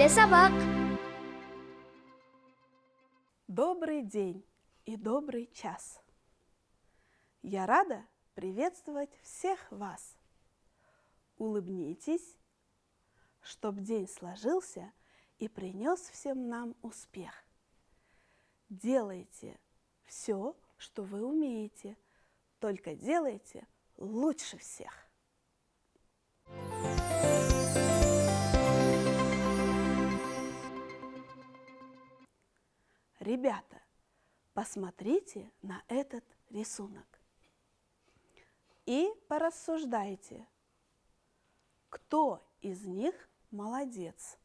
для собак. Добрый день и добрый час. Я рада приветствовать всех вас. Улыбнитесь, чтоб день сложился и принес всем нам успех. Делайте все, что вы умеете, только делайте лучше всех. Ребята, посмотрите на этот рисунок и порассуждайте, кто из них молодец.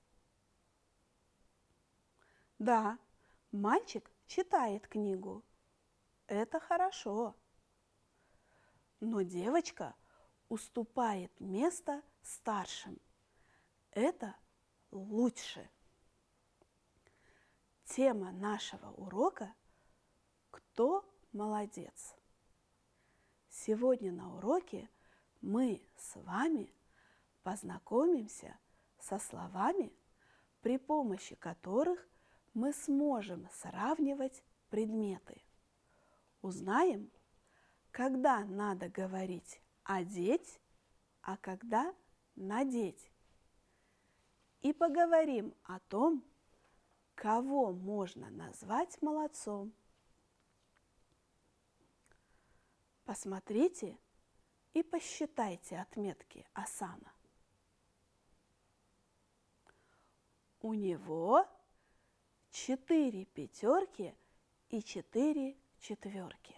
Да, мальчик читает книгу. Это хорошо. Но девочка уступает место старшим. Это лучше. Тема нашего урока «Кто молодец?». Сегодня на уроке мы с вами познакомимся со словами, при помощи которых мы сможем сравнивать предметы. Узнаем, когда надо говорить «одеть», а когда «надеть». И поговорим о том, кого можно назвать молодцом. Посмотрите и посчитайте отметки Асана. У него 4 пятерки и 4 четверки.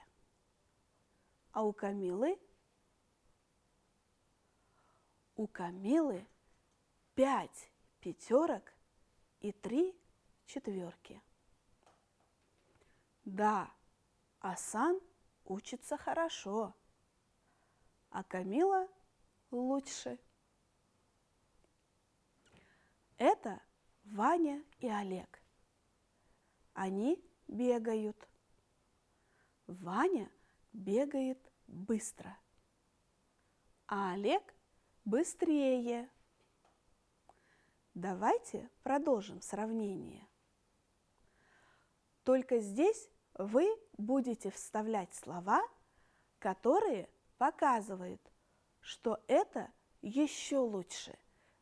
А у Камилы? У Камилы 5 пятерок и 3 четверки. Да, Асан учится хорошо, а Камила лучше. Это Ваня и Олег. Они бегают. Ваня бегает быстро, а Олег быстрее. Давайте продолжим сравнение. Только здесь вы будете вставлять слова, которые показывают, что это еще лучше,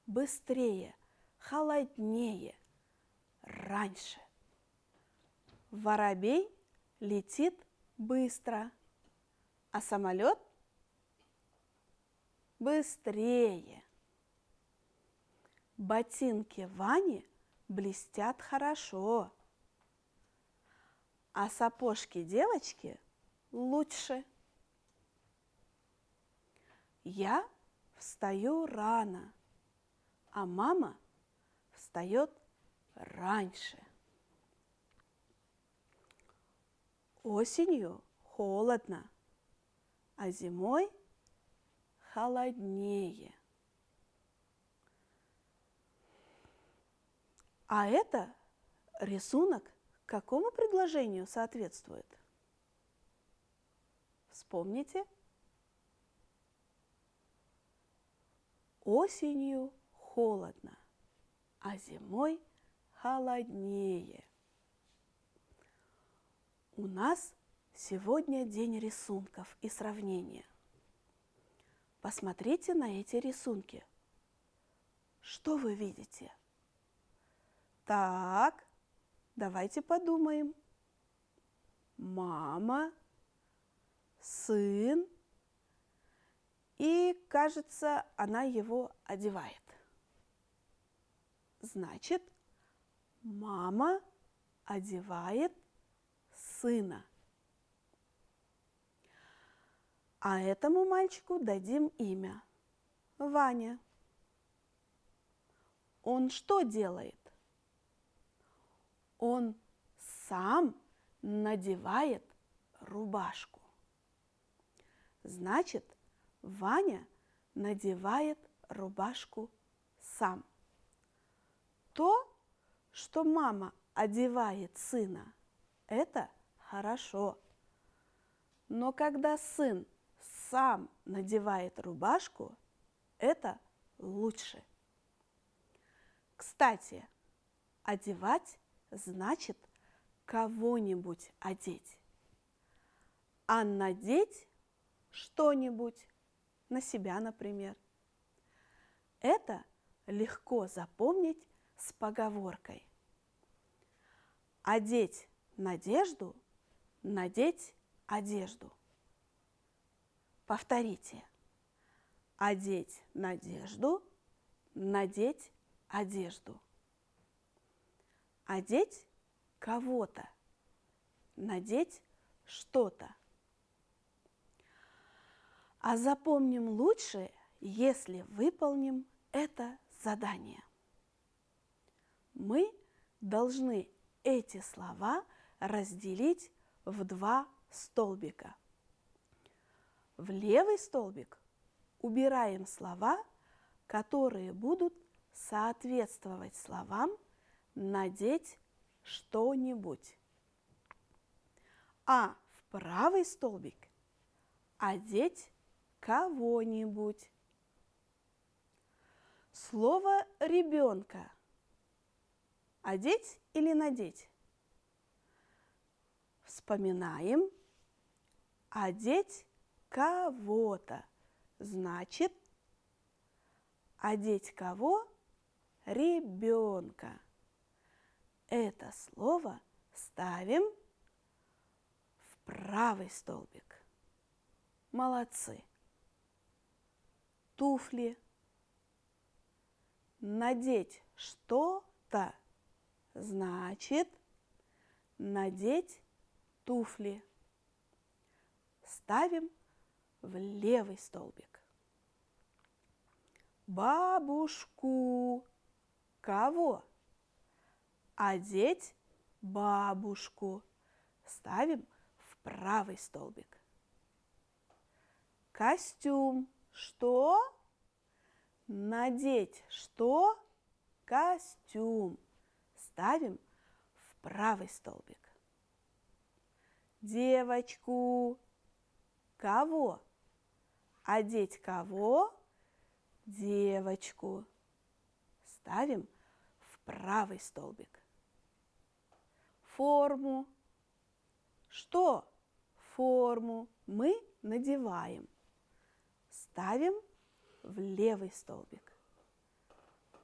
быстрее, холоднее, раньше. Воробей летит быстро, а самолет быстрее. Ботинки Вани блестят хорошо, а сапожки девочки лучше. Я встаю рано, а мама встает раньше. Осенью холодно, а зимой холоднее. А это рисунок какому предложению соответствует? Вспомните. Осенью холодно, а зимой холоднее. У нас сегодня день рисунков и сравнения. Посмотрите на эти рисунки. Что вы видите? Так, давайте подумаем. Мама, сын, и, кажется, она его одевает. Значит, мама одевает сына. А этому мальчику дадим имя – Ваня. Он что делает? Он сам надевает рубашку. Значит, Ваня надевает рубашку сам. То, что мама одевает сына, это хорошо. Но когда сын сам надевает рубашку, это лучше. Кстати, Одевать значит кого-нибудь одеть. А надеть что-нибудь, на себя, например. Это легко запомнить с поговоркой. Одеть надежду, надеть одежду. Повторите. Одеть надежду, надеть одежду. Одеть кого-то, надеть что-то. А запомним лучше, если выполним это задание. Мы должны эти слова разделить в два столбика. В левый столбик убираем слова, которые будут соответствовать словам «надеть что-нибудь». А в правый столбик «одеть кого-нибудь». Слово «ребенка» одеть или надеть? Вспоминаем. Одеть кого-то значит одеть кого? Ребенка. Это слово ставим в правый столбик. Молодцы. Туфли. Надеть что-то значит надеть туфли. Ставим в левый столбик. Бабушку. Кого? Одеть бабушку. Ставим в правый столбик. Костюм. Что? Надеть что? Костюм. Ставим в правый столбик. Девочку. Кого? Одеть кого? Девочку. Ставим в правый столбик. Форму. Что? Форму мы надеваем. Ставим в левый столбик.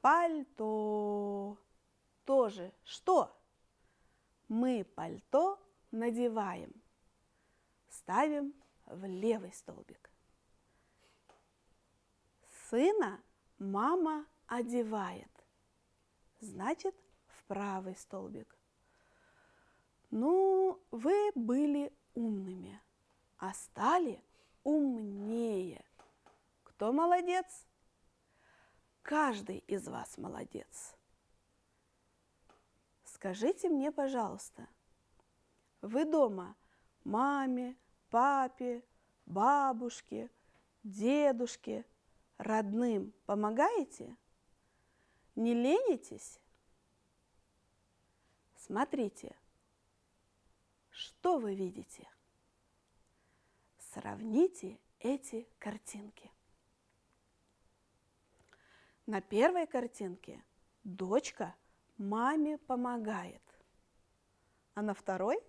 Пальто. Тоже что? Мы пальто надеваем. Ставим в левый столбик. Сына мама одевает. Значит, в правый столбик. Ну, вы были умными, а стали умнее. Кто молодец? Каждый из вас молодец. Скажите мне, пожалуйста, вы дома маме, папе, бабушке, дедушке, родным помогаете? Не ленитесь? Смотрите, что вы видите? Сравните эти картинки. На первой картинке дочка маме помогает, а на второй,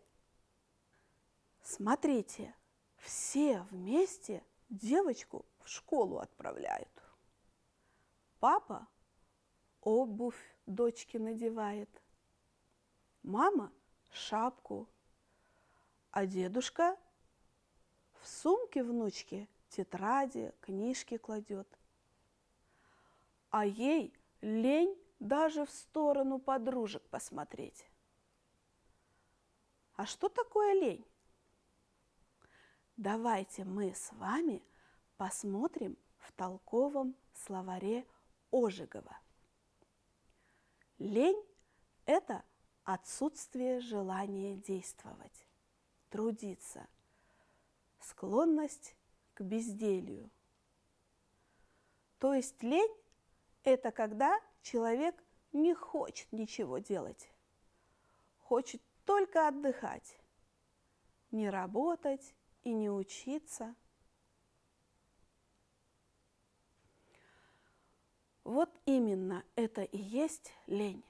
смотрите, все вместе девочку в школу отправляют. Папа обувь дочке надевает, мама шапку, а дедушка в сумке внучки тетради, книжки кладет. А ей лень даже в сторону подружек посмотреть. А что такое лень? Давайте мы с вами посмотрим в толковом словаре Ожегова. Лень – это отсутствие желания действовать, трудиться, склонность к безделью. То есть лень – это когда человек не хочет ничего делать, хочет только отдыхать, не работать и не учиться. Вот именно это и есть лень.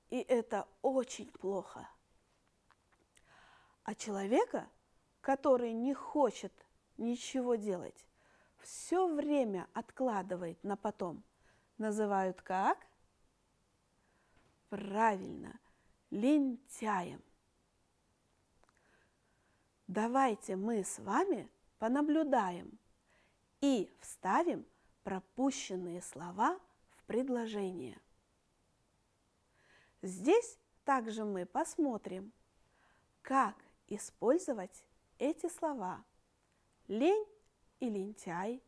и это очень плохо. А человека, который не хочет ничего делать, все время откладывает на потом, называют как? Правильно, лентяем. Давайте мы с вами понаблюдаем и вставим пропущенные слова в предложение. Здесь также мы посмотрим, как использовать эти слова «лень» и «лентяй»,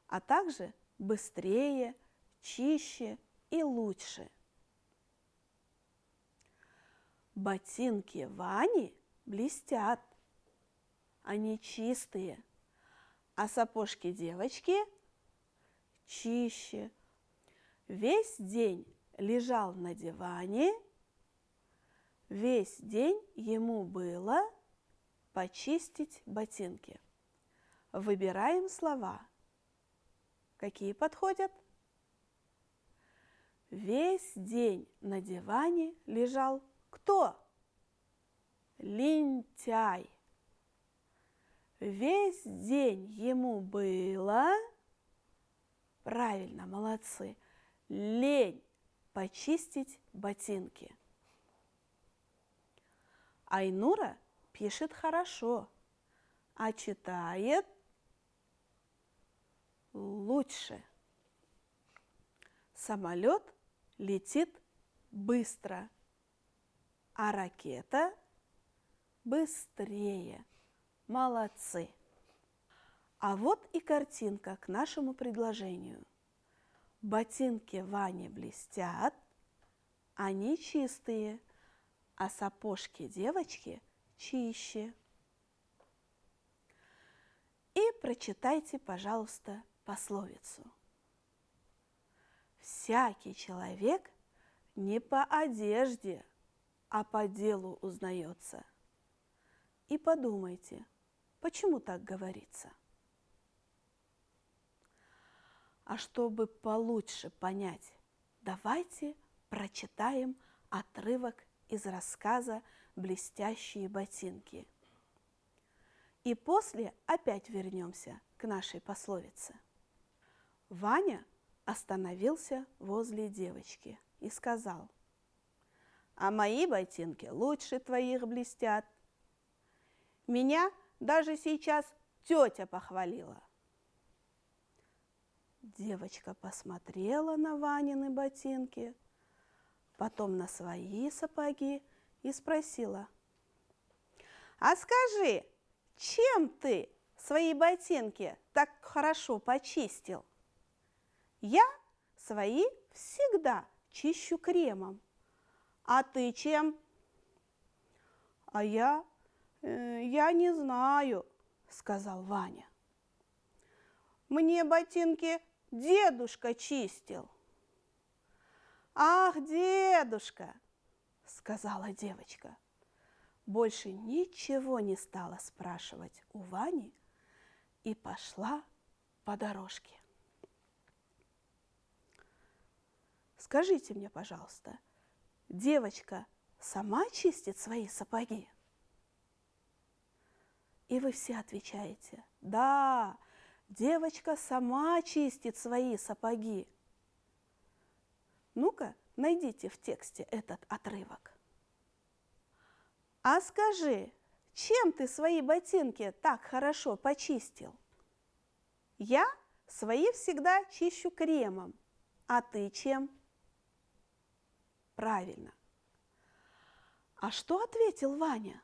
а также «быстрее», «чище» и «лучше». Ботинки Вани блестят, они чистые, а сапожки девочки чище. Весь день лежал на диване, весь день ему было почистить ботинки. Выбираем слова. Какие подходят? Весь день на диване лежал кто? Лентяй. Весь день ему было, правильно, молодцы, лень почистить ботинки. Айнура пишет хорошо, а читает лучше. Самолет летит быстро, а ракета быстрее. Молодцы! А вот и картинка к нашему предложению. Ботинки Вани блестят, они чистые, а сапожки девочки чище. И прочитайте, пожалуйста, пословицу. Всякий человек не по одежде, а по делу узнается. И подумайте, почему так говорится? А чтобы получше понять, давайте прочитаем отрывок из рассказа «Блестящие ботинки». И после опять вернемся к нашей пословице. Ваня остановился возле девочки и сказал: «А мои ботинки лучше твоих блестят. Меня даже сейчас тетя похвалила». Девочка посмотрела на Ванины ботинки, потом на свои сапоги и спросила: «А скажи, чем ты свои ботинки так хорошо почистил?» «Я свои всегда чищу кремом. А ты чем?» «А я не знаю», – сказал Ваня. «Мне ботинки дедушка чистил». «Ах, дедушка!» – сказала девочка. Больше ничего не стала спрашивать у Вани и пошла по дорожке. Скажите мне, пожалуйста, девочка сама чистит свои сапоги? И вы все отвечаете: да, девочка сама чистит свои сапоги. Ну-ка, найдите в тексте этот отрывок. А скажи, чем ты свои ботинки так хорошо почистил? Я свои всегда чищу кремом. А ты чем? Правильно. А что ответил Ваня?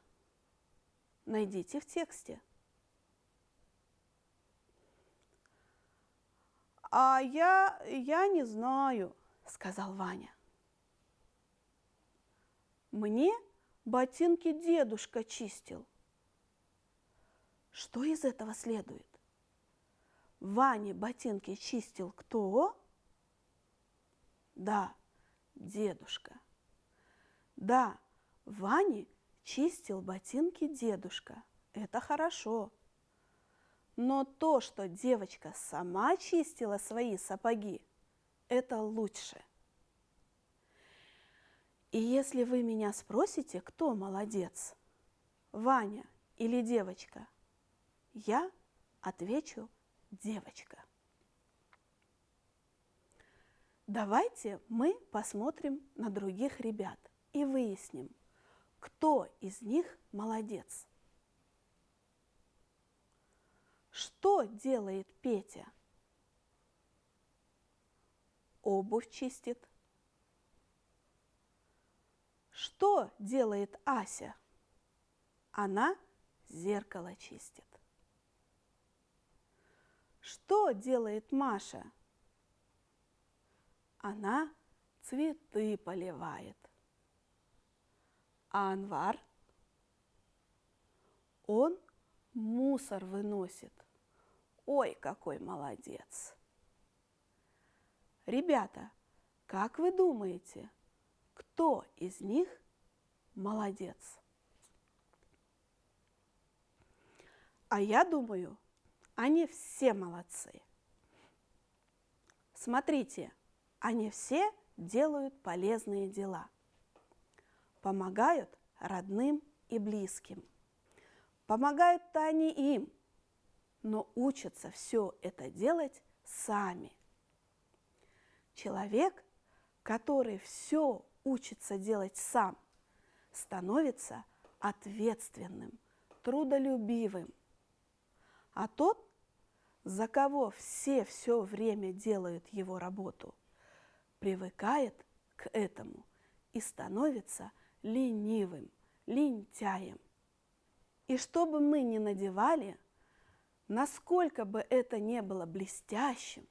Найдите в тексте. «А я не знаю», – сказал Ваня. «Мне ботинки дедушка чистил». Что из этого следует? Ване ботинки чистил кто? Да, дедушка. Да, Ване чистил ботинки дедушка. Это хорошо. Но то, что девочка сама чистила свои сапоги, это лучше. И если вы меня спросите, кто молодец, Ваня или девочка, я отвечу девочка. Давайте мы посмотрим на других ребят и выясним, кто из них молодец. Что делает Петя? Обувь чистит. Что делает Ася? Она зеркало чистит. Что делает Маша? Она цветы поливает. А Анвар? Он мусор выносит. Ой, какой молодец! Ребята, как вы думаете, кто из них молодец? А я думаю, они все молодцы. Смотрите, они все делают полезные дела. Помогают родным и близким. Помогают-то они им, но учатся все это делать сами. Человек, который все учится делать сам, становится ответственным, трудолюбивым. А тот, за кого все время делают его работу, привыкает к этому и становится ленивым, лентяем. И что бы мы ни надевали, насколько бы это ни было блестящим,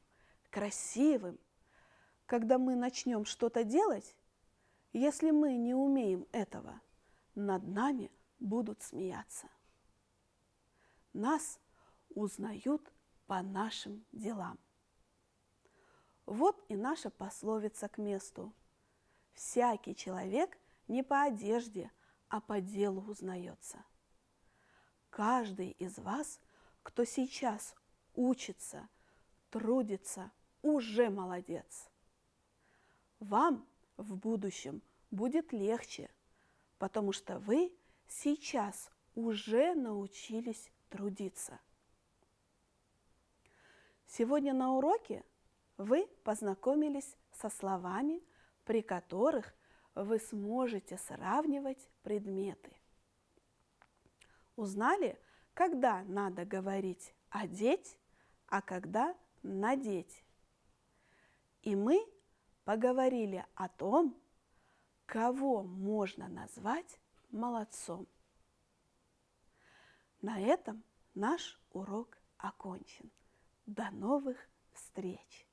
красивым, когда мы начнем что-то делать, если мы не умеем этого, над нами будут смеяться. Нас узнают по нашим делам. Вот и наша пословица к месту. Всякий человек не по одежде, а по делу узнается. Каждый из вас, кто сейчас учится, трудится, уже молодец. Вам в будущем будет легче, потому что вы сейчас уже научились трудиться. Сегодня на уроке вы познакомились со словами, при которых вы сможете сравнивать предметы. Узнали, когда надо говорить «одеть», а когда «надеть». И мы поговорили о том, кого можно назвать молодцом. На этом наш урок окончен. До новых встреч!